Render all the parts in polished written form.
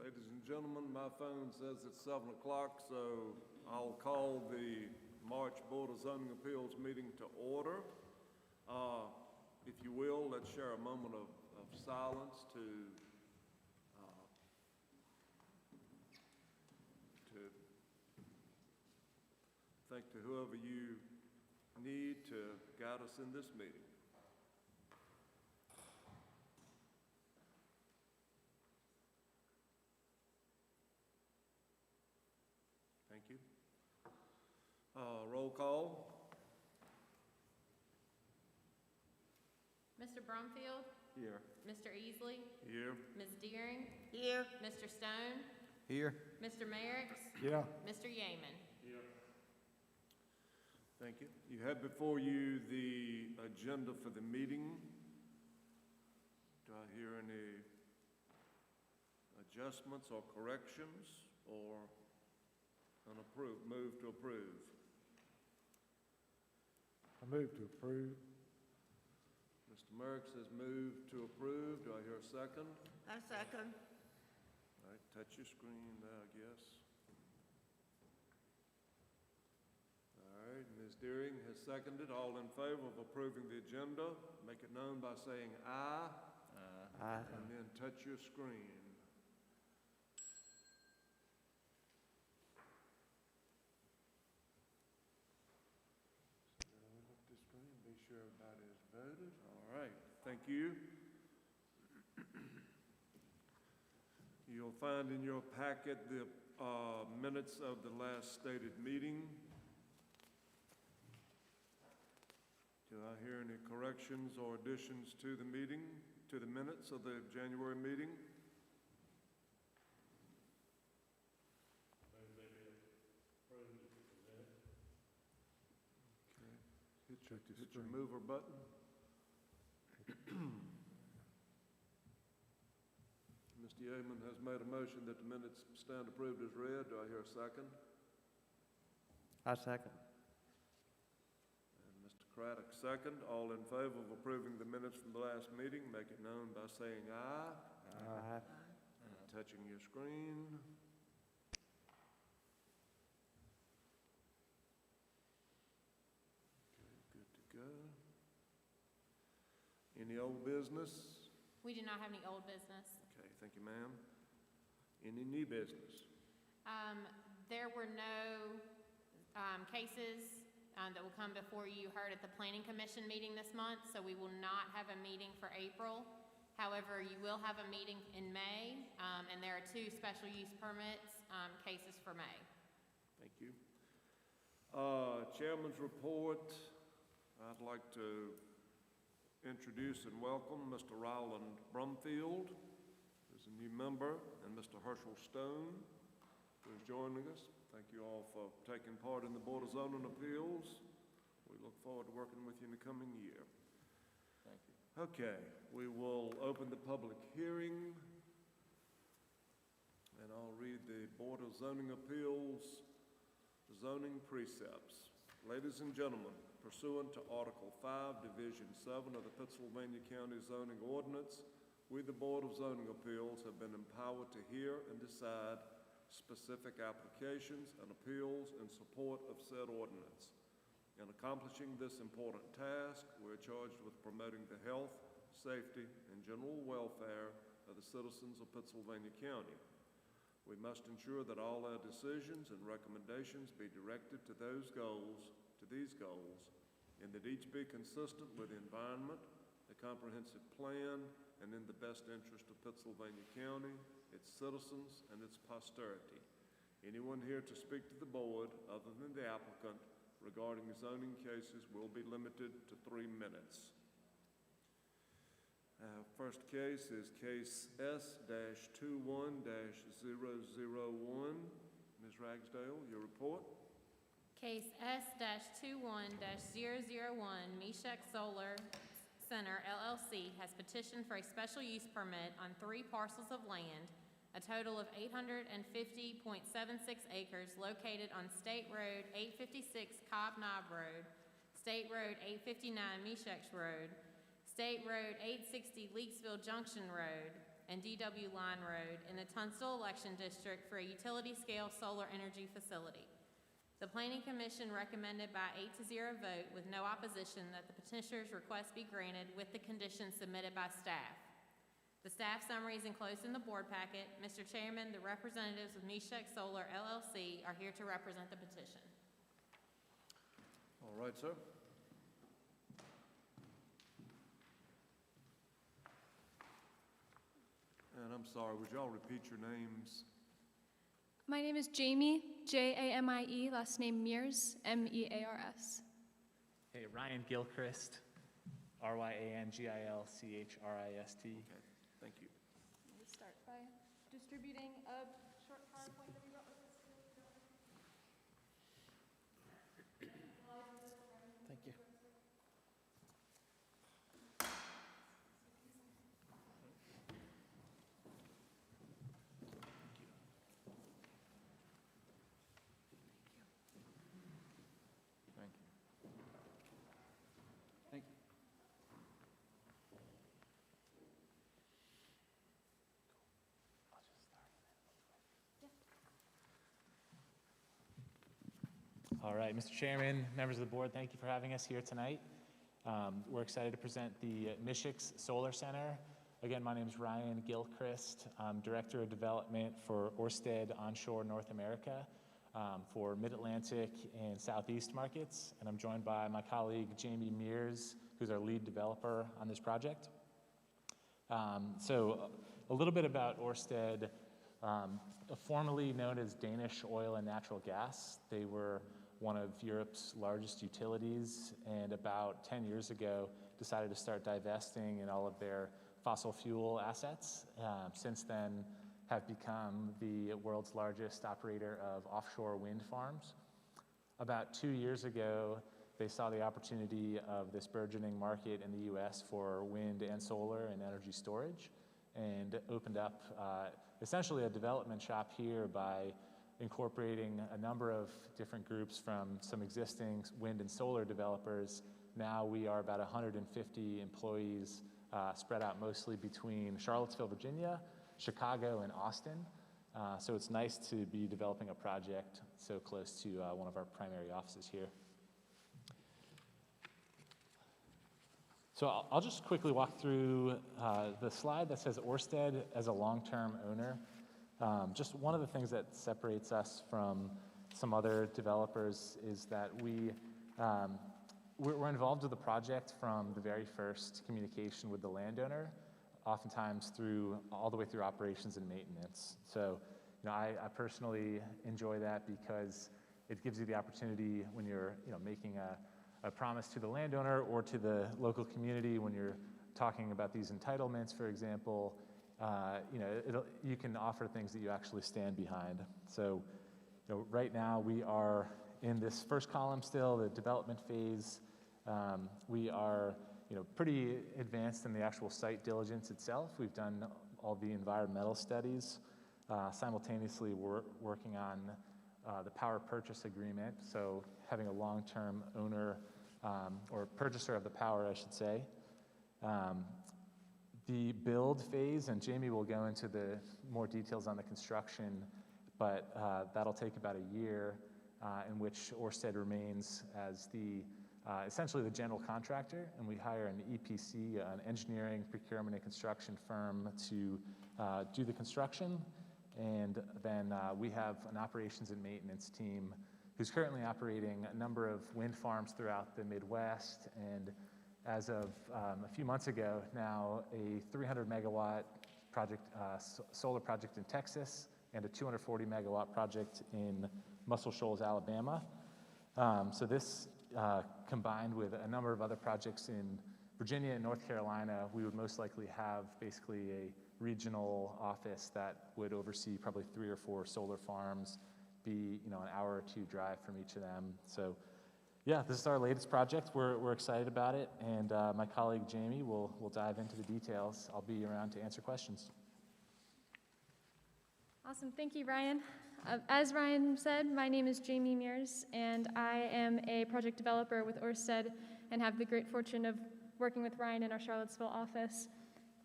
Ladies and gentlemen, my phone says it's 7 o'clock, so I'll call the March Board of Zoning Appeals meeting to order. If you will, let's share a moment of silence to thank to whoever you need to guide us in this meeting. Thank you. Roll call. Mr. Brumfield? Here. Mr. Easley? Here. Ms. Deering? Here. Mr. Stone? Here. Mr. Merricks? Yeah. Mr. Yeaman? Here. Thank you. You have before you the agenda for the meeting. Do I hear any adjustments or corrections or move to approve? I move to approve. Mr. Merricks has moved to approve. Do I hear a second? I second. All right, touch your screen there, I guess. All right, Ms. Deering has seconded. All in favor of approving the agenda, make it known by saying aye. Aye. And then touch your screen. Look at the screen, be sure everybody has voted. All right, thank you. You'll find in your packet the minutes of the last stated meeting. Do I hear any corrections or additions to the meeting, to the minutes of the January meeting? Okay. Hit your mover button. Mr. Yeaman has made a motion that the minutes stand approved as read. Do I hear a second? I second. And Mr. Craddock, second. All in favor of approving the minutes from the last meeting, make it known by saying aye. Aye. And touching your screen. Okay, good to go. Any old business? We do not have any old business. Okay, thank you, ma'am. Any new business? There were no cases that will come before you heard at the Planning Commission meeting this month, so we will not have a meeting for April. However, you will have a meeting in May, and there are 2 special use permits cases for May. Thank you. Chairman's report. I'd like to introduce and welcome Mr. Ryland Brumfield, who's a new member, and Mr. Herschel Stone, who is joining us. Thank you all for taking part in the Board of Zoning Appeals. We look forward to working with you in the coming year. Thank you. Okay, we will open the public hearing, and I'll read the Board of Zoning Appeals zoning precepts. Ladies and gentlemen, pursuant to Article 5, Division 7 of the Pittsylvania County Zoning Ordinance, we, the Board of Zoning Appeals, have been empowered to hear and decide specific applications and appeals in support of said ordinance. In accomplishing this important task, we are charged with promoting the health, safety, and general welfare of the citizens of Pittsylvania County. We must ensure that all our decisions and recommendations be directed to these goals, and that each be consistent with the environment, the comprehensive plan, and in the best interest of Pittsylvania County, its citizens, and its posterity. Anyone here to speak to the board, other than the applicant, regarding zoning cases will be limited to 3 minutes. First case is case S-21-001. Ms. Ragsdale, your report. Case S-21-001, Meshach Solar Center LLC has petitioned for a special use permit on 3 parcels of land, a total of 850.76 acres located on State Road 856 Cobb Knob Road, State Road 859 Meshach Road, State Road 860 Leaksville Junction Road, and DW Line Road in the Tunstall Election District for a utility-scale solar energy facility. The Planning Commission recommended by 8-0 vote with no opposition that the petitioner's request be granted with the conditions submitted by staff. The staff summary is enclosed in the board packet. Mr. Chairman, the representatives of Meshach Solar LLC are here to represent the petition. All right, sir. And I'm sorry, would y'all repeat your names? My name is Jamie, Jamie, last name Mears, Mears. Hey, Ryan Gilchrist, Ryangilchrist. Okay, thank you. Let me start by distributing a short PowerPoint that we wrote with this. Thank you. Thank you. Thank you. All right, Mr. Chairman, members of the board, thank you for having us here tonight. We're excited to present the Meshach Solar Center. Again, my name is Ryan Gilchrist. I'm Director of Development for Ørsted Onshore North America for Mid-Atlantic and Southeast markets. And I'm joined by my colleague, Jamie Mears, who's our lead developer on this project. So a little bit about Ørsted, formerly known as Danish Oil and Natural Gas. They were one of Europe's largest utilities, and about 10 years ago decided to start divesting in all of their fossil fuel assets. Since then have become the world's largest operator of offshore wind farms. About 2 years ago, they saw the opportunity of this burgeoning market in the US for wind and solar and energy storage, and opened up essentially a development shop here by incorporating a number of different groups from some existing wind and solar developers. Now we are about 150 employees spread out mostly between Charlottesville, Virginia, Chicago, and Austin. So it's nice to be developing a project so close to one of our primary offices here. So I'll just quickly walk through the slide that says Ørsted as a long-term owner. Just one of the things that separates us from some other developers is that we're involved with the project from the very first communication with the landowner, oftentimes all the way through operations and maintenance. So, I personally enjoy that because it gives you the opportunity when you're, making a promise to the landowner or to the local community, when you're talking about these entitlements, for example, you can offer things that you actually stand behind. So, right now we are in this first column still, the development phase. We are, pretty advanced in the actual site diligence itself. We've done all the environmental studies. Simultaneously, we're working on the power purchase agreement, so having a long-term owner or purchaser of the power, I should say. The build phase, and Jamie will go into the more details on the construction, but that'll take about a year, in which Ørsted remains as essentially the general contractor, and we hire an EPC, an engineering, procurement, and construction firm to do the construction. And then we have an operations and maintenance team who's currently operating a number of wind farms throughout the Midwest, and as of a few months ago now, a 300 megawatt project, solar project in Texas, and a 240 megawatt project in Muscle Shoals, Alabama. So this combined with a number of other projects in Virginia and North Carolina, we would most likely have basically a regional office that would oversee probably 3 or 4 solar farms, be an hour or 2 drive from each of them. So yeah, this is our latest project. We're excited about it, and my colleague Jamie will dive into the details. I'll be around to answer questions. Awesome, thank you, Ryan. As Ryan said, my name is Jamie Mears, and I am a project developer with Ørsted and have the great fortune of working with Ryan in our Charlottesville office.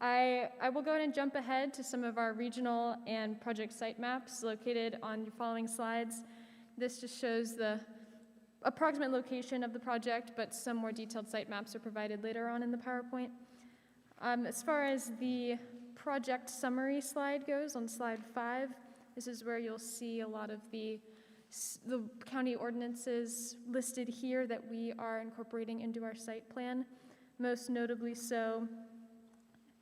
I will go ahead and jump ahead to some of our regional and project site maps located on your following slides. This just shows the approximate location of the project, but some more detailed site maps are provided later on in the PowerPoint. As far as the project summary slide goes, on slide 5, this is where you'll see a lot of the county ordinances listed here that we are incorporating into our site plan. Most notably so,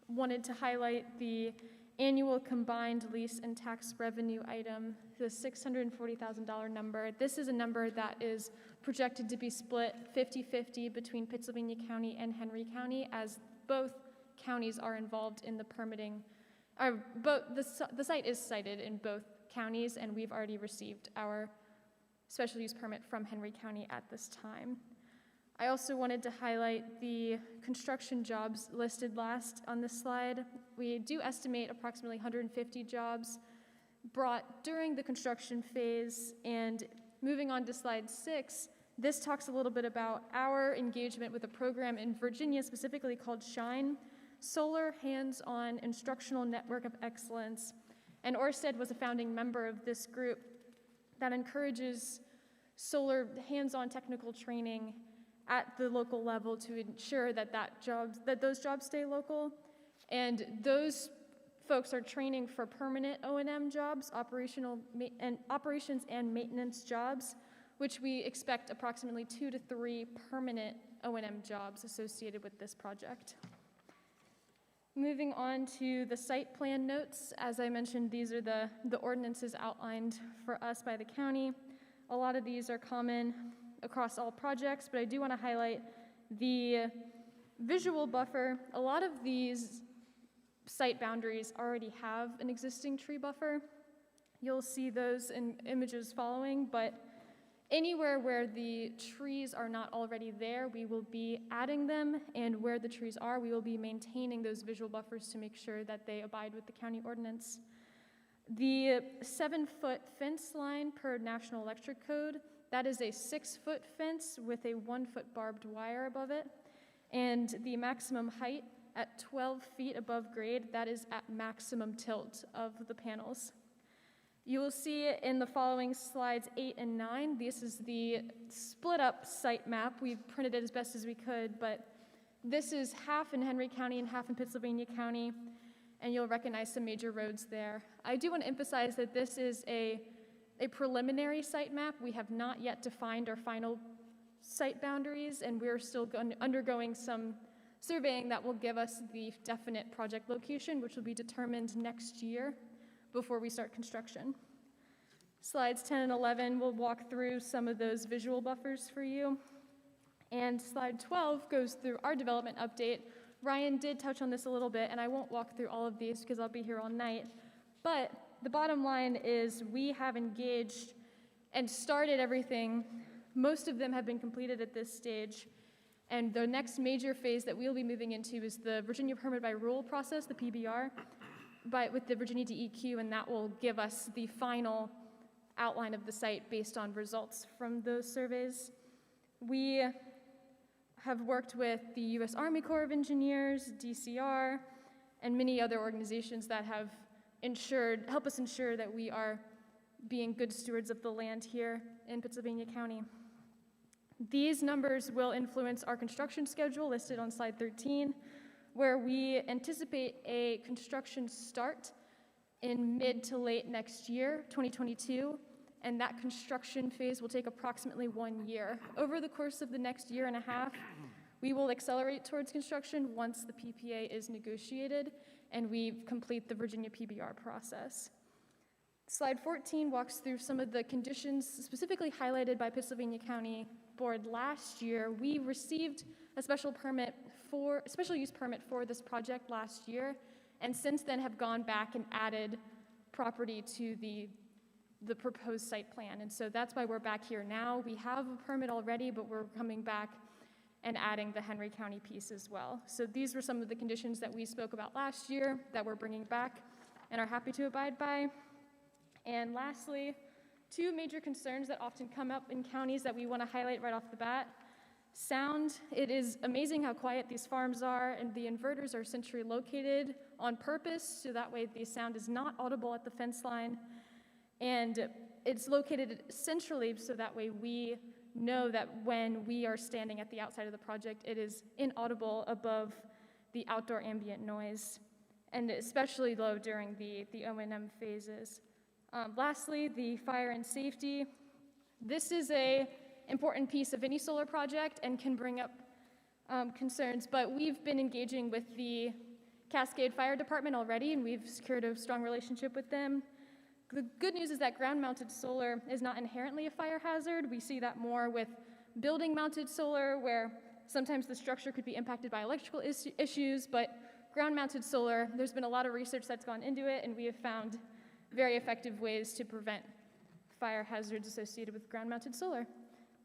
wanted to highlight the annual combined lease and tax revenue item, the $640,000 number. This is a number that is projected to be split 50-50 between Pittsylvania County and Henry County, as both counties are involved in the permitting. The site is sited in both counties, and we've already received our special use permit from Henry County at this time. I also wanted to highlight the construction jobs listed last on this slide. We do estimate approximately 150 jobs brought during the construction phase. And moving on to slide 6, this talks a little bit about our engagement with a program in Virginia specifically called SHINE, Solar Hands-On Instructional Network of Excellence. And Orsted was a founding member of this group that encourages solar hands-on technical training at the local level to ensure that those jobs stay local. And those folks are training for permanent O&M jobs, operations and maintenance jobs, which we expect approximately 2 to 3 permanent O&M jobs associated with this project. Moving on to the site plan notes, as I mentioned, these are the ordinances outlined for us by the county. A lot of these are common across all projects, but I do want to highlight the visual buffer. A lot of these site boundaries already have an existing tree buffer. You'll see those in images following, but anywhere where the trees are not already there, we will be adding them, and where the trees are, we will be maintaining those visual buffers to make sure that they abide with the county ordinance. The 7-foot fence line per National Electric Code, that is a 6-foot fence with a 1-foot barbed wire above it, and the maximum height at 12 feet above grade, that is at maximum tilt of the panels. You will see in the following slides 8 and 9, this is the split up site map. We've printed it as best as we could, but this is half in Henry County and half in Pittsylvania County, and you'll recognize some major roads there. I do want to emphasize that this is a preliminary site map. We have not yet defined our final site boundaries, and we're still undergoing some surveying that will give us the definite project location, which will be determined next year before we start construction. Slides 10 and 11 will walk through some of those visual buffers for you. And slide 12 goes through our development update. Ryan did touch on this a little bit, and I won't walk through all of these because I'll be here all night. But the bottom line is we have engaged and started everything. Most of them have been completed at this stage. And the next major phase that we'll be moving into is the Virginia Permit by Rule process, the PBR, with the Virginia DEQ, and that will give us the final outline of the site based on results from those surveys. We have worked with the U.S. Army Corps of Engineers, DCR, and many other organizations that have help us ensure that we are being good stewards of the land here in Pittsylvania County. These numbers will influence our construction schedule listed on slide 13, where we anticipate a construction start in mid to late next year, 2022, and that construction phase will take approximately 1 year. Over the course of the next year and a half, we will accelerate towards construction once the PPA is negotiated and we complete the Virginia PBR process. Slide 14 walks through some of the conditions specifically highlighted by Pittsylvania County Board last year. We received a special use permit for this project last year, and since then have gone back and added property to the proposed site plan. And so that's why we're back here now. We have a permit already, but we're coming back and adding the Henry County piece as well. So these were some of the conditions that we spoke about last year that we're bringing back and are happy to abide by. And lastly, 2 major concerns that often come up in counties that we want to highlight right off the bat. Sound, it is amazing how quiet these farms are, and the inverters are centrally located on purpose, so that way the sound is not audible at the fence line. And it's located centrally, so that way we know that when we are standing at the outside of the project, it is inaudible above the outdoor ambient noise, and especially low during the O&M phases. Lastly, the fire and safety. This is an important piece of any solar project and can bring up concerns, but we've been engaging with the Cascade Fire Department already, and we've secured a strong relationship with them. The good news is that ground-mounted solar is not inherently a fire hazard. We see that more with building-mounted solar, where sometimes the structure could be impacted by electrical issues, but ground-mounted solar, there's been a lot of research that's gone into it, and we have found very effective ways to prevent fire hazards associated with ground-mounted solar.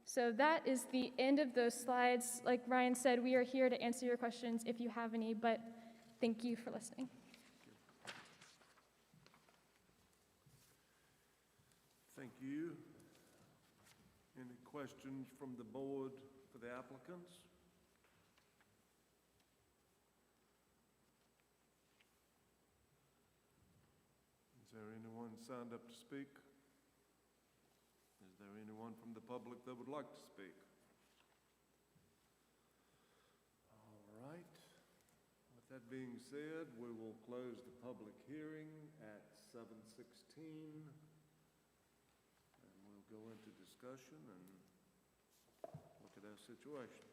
So that is the end of those slides. Like Ryan said, we are here to answer your questions if you have any, but thank you for listening. Thank you. Any questions from the board for the applicants? Is there anyone signed up to speak? Is there anyone from the public that would like to speak? All right. With that being said, we will close the public hearing at 7:16. And we'll go into discussion and look at our situation.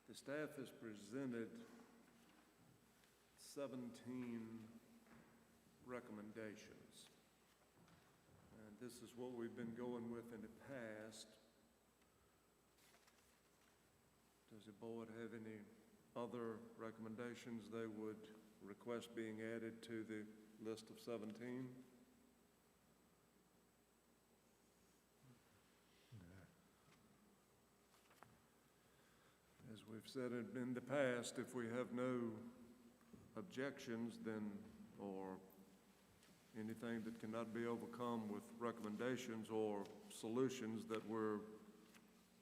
The staff has presented 17 recommendations. And this is what we've been going with in the past. Does the board have any other recommendations they would request being added to the list of 17? As we've said in the past, if we have no objections, then, or anything that cannot be overcome with recommendations or solutions, that we're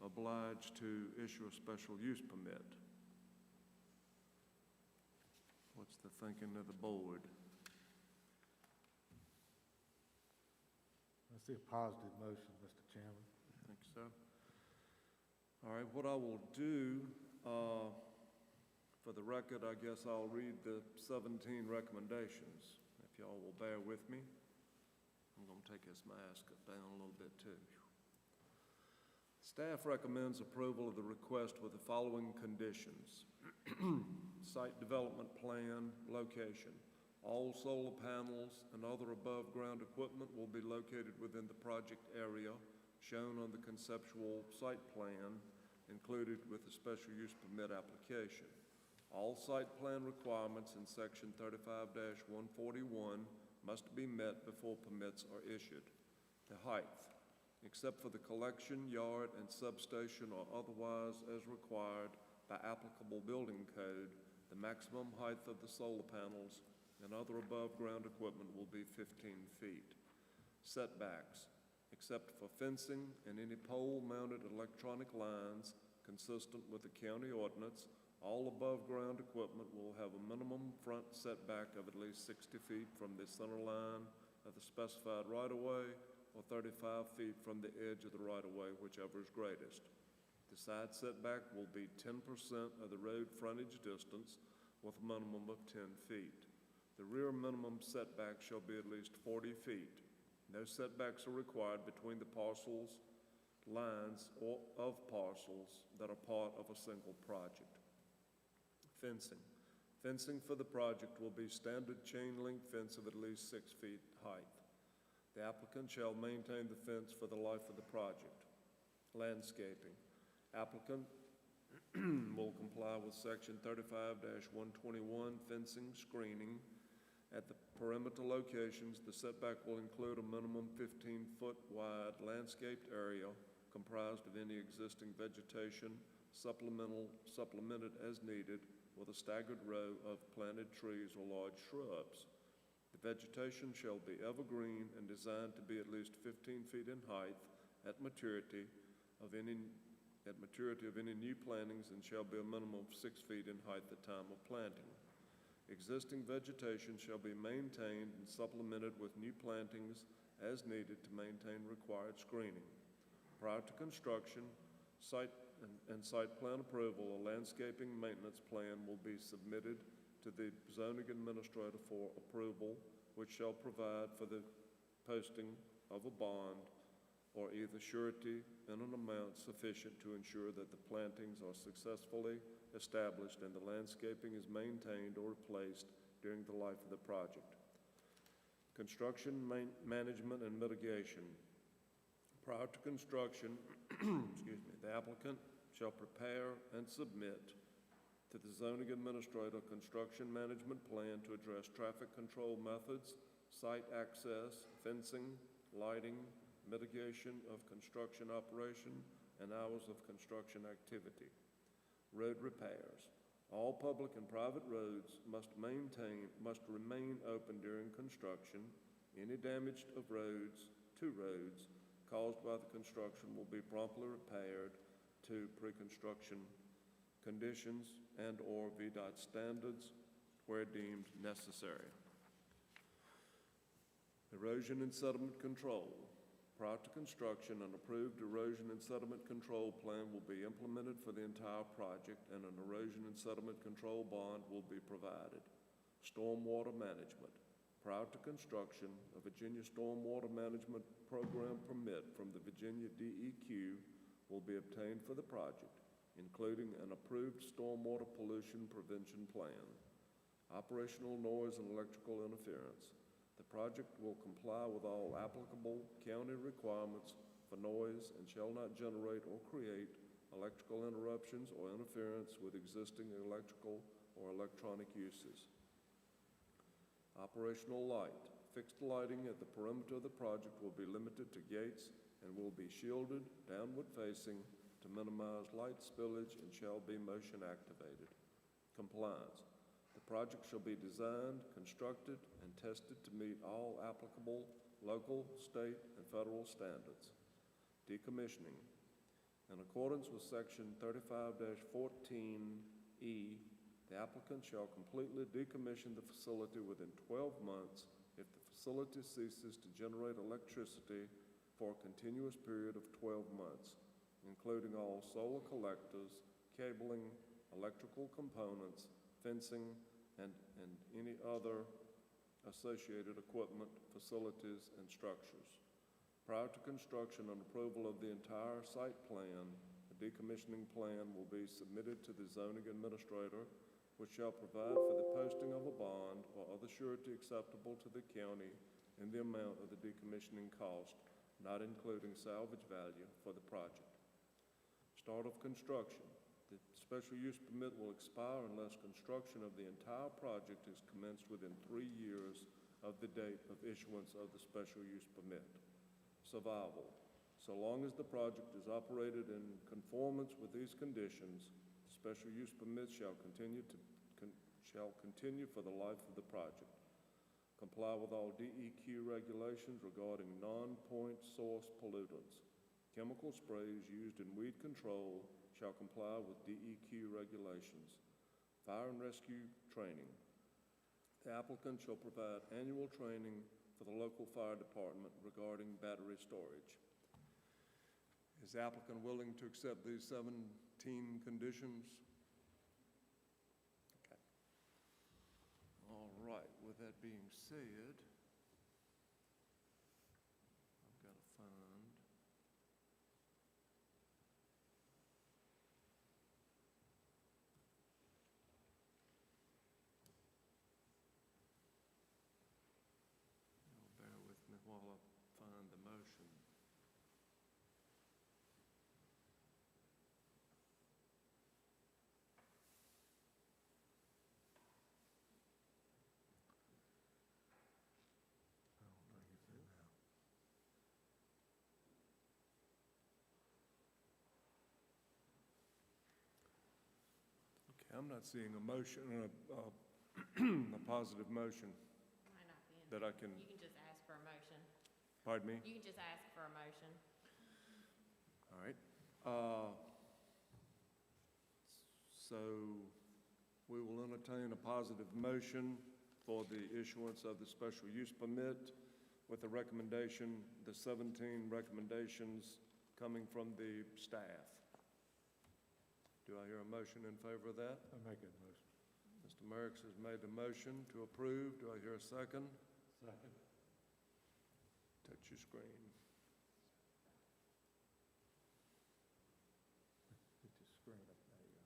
obliged to issue a special use permit. What's the thinking of the board? I see a positive motion, Mr. Chairman. Think so? All right, what I will do, for the record, I guess I'll read the 17 recommendations. If y'all will bear with me. I'm going to take this mask down a little bit too. Staff recommends approval of the request with the following conditions. Site development plan, location. All solar panels and other above-ground equipment will be located within the project area shown on the conceptual site plan included with the special use permit application. All site plan requirements in section 35-141 must be met before permits are issued. The height, except for the collection, yard, and substation or otherwise as required by applicable building code, the maximum height of the solar panels and other above-ground equipment will be 15 feet. Setbacks, except for fencing and any pole-mounted electronic lines consistent with the county ordinance, all above-ground equipment will have a minimum front setback of at least 60 feet from the center line of the specified right-of-way or 35 feet from the edge of the right-of-way, whichever is greatest. The side setback will be 10% of the road frontage distance with a minimum of 10 feet. The rear minimum setback shall be at least 40 feet. No setbacks are required between the parcels, lines, or of parcels that are part of a single project. Fencing. Fencing for the project will be standard chain link fence of at least 6 feet height. The applicant shall maintain the fence for the life of the project. Landscaping. Applicant will comply with section 35-121 fencing screening. At the perimeter locations, the setback will include a minimum 15-foot wide landscaped area comprised of any existing vegetation, supplemented as needed, with a staggered row of planted trees or large shrubs. The vegetation shall be evergreen and designed to be at least 15 feet in height at maturity, at maturity of any new plantings and shall be a minimum of 6 feet in height at the time of planting. Existing vegetation shall be maintained and supplemented with new plantings as needed to maintain required screening. Prior to construction, site plan approval, a landscaping maintenance plan will be submitted to the zoning administrator for approval, which shall provide for the posting of a bond or either surety in an amount sufficient to ensure that the plantings are successfully established and the landscaping is maintained or replaced during the life of the project. Construction management and mitigation. Prior to construction, excuse me, the applicant shall prepare and submit to the zoning administrator a construction management plan to address traffic control methods, site access, fencing, lighting, mitigation of construction operation, and hours of construction activity. Road repairs. All public and private roads must remain open during construction. Any damage to roads caused by the construction will be promptly repaired to pre-construction conditions and/or VDOT standards where deemed necessary. Erosion and sediment control. Prior to construction, an approved erosion and sediment control plan will be implemented for the entire project, and an erosion and sediment control bond will be provided. Stormwater management. Prior to construction, a Virginia Stormwater Management Program permit from the Virginia DEQ will be obtained for the project, including an approved stormwater pollution prevention plan. Operational noise and electrical interference. The project will comply with all applicable county requirements for noise and shall not generate or create electrical interruptions or interference with existing electrical or electronic uses. Operational light. Fixed lighting at the perimeter of the project will be limited to gates and will be shielded, downward facing, to minimize light spillage and shall be motion activated. Compliance. The project shall be designed, constructed, and tested to meet all applicable local, state, and federal standards. Decommissioning. In accordance with Section 35-14E, the applicant shall completely decommission the facility within 12 months if the facility ceases to generate electricity for a continuous period of 12 months, including all solar collectors, cabling, electrical components, fencing, and any other associated equipment, facilities, and structures. Prior to construction and approval of the entire site plan, a decommissioning plan will be submitted to the zoning administrator, which shall provide for the posting of a bond or other surety acceptable to the county in the amount of the decommissioning cost, not including salvage value for the project. Start of construction. The special use permit will expire unless construction of the entire project is commenced within 3 years of the date of issuance of the special use permit. Survival. So long as the project is operated in conformance with these conditions, the special use permit shall continue for the life of the project. Comply with all DEQ regulations regarding non-point source pollutants. Chemical sprays used in weed control shall comply with DEQ regulations. Fire and rescue training. The applicant shall provide annual training for the local fire department regarding battery storage. Is the applicant willing to accept these 17 conditions? Okay. All right, with that being said, I've got to find while I find the motion. Okay, I'm not seeing a motion, a positive motion Might not be in that I can, You can just ask for a motion. pardon me? You can just ask for a motion. All right. So we will entertain a positive motion for the issuance of the special use permit with the recommendation, the 17 recommendations coming from the staff. Do I hear a motion in favor of that? I make that motion. Mr. Merrick's has made the motion to approve. Do I hear a second? Second. Touch your screen. Get your screen up, there you go.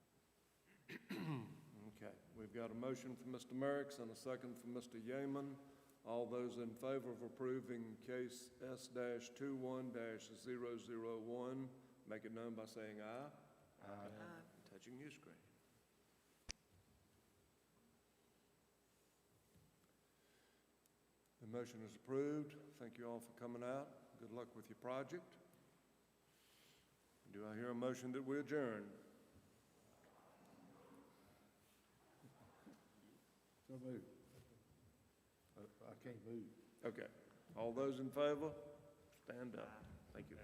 Okay, we've got a motion from Mr. Merrick's and a second from Mr. Yeaman. All those in favor of approving case S-21-001, make it known by saying aye. Aye. Touching your screen. The motion is approved. Thank you all for coming out. Good luck with your project. Do I hear a motion that we adjourn? So moved. I can't move. Okay. All those in favor, stand up. Thank you.